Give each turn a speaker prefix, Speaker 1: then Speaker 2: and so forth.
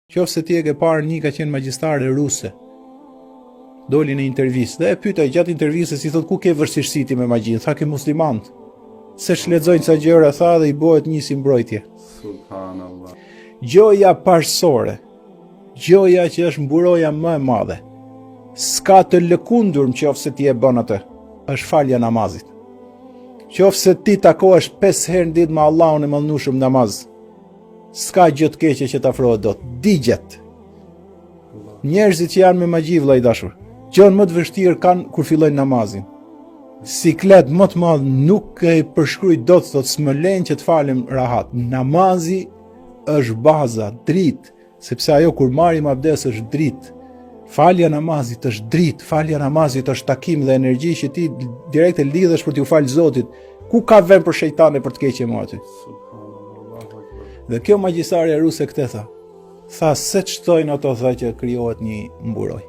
Speaker 1: Qofse ti e ke parë një ka qenë magjistare ruse, doli në intervistë, dhe e pyeta gjatë intervistës, i thot ku ke vështirësi ti me magjinë, tha ke muslimant, se shlexojnë ca gjëra, tha, dhe i bëhet një si mbrojtje.
Speaker 2: Subhanallah.
Speaker 1: Gjoja parësore, gjoja që është mburoja më e madhe, s'ka të lëkundur nëse ti e bën atë, është falja namazit. Qofse ti takohesh 5 herë në ditë me Allahun e Madhnueshëm namaz, s'ka gjë të keqe që të afrohet dot. Digjet. Njerëzit që janë me magji, vllai dashur, gjën më të vështirë kanë kur fillojnë namazin. Siklet më të madh nuk e përshkruaj dot, thot s'më lejnë që të falem rahat. Namazi është baza, dritë, sepse ajo kur marrim abdes është dritë. Falja namazit është dritë, falja namazit është takim dhe energji që ti direkt e lidhesh për t'u falë Zotit. Ku ka vend për shejtane për të keqe më aty? Dhe kjo magjistarja ruse këtë tha. Tha se çtojnë ato, tha, që krijohet një mburoj.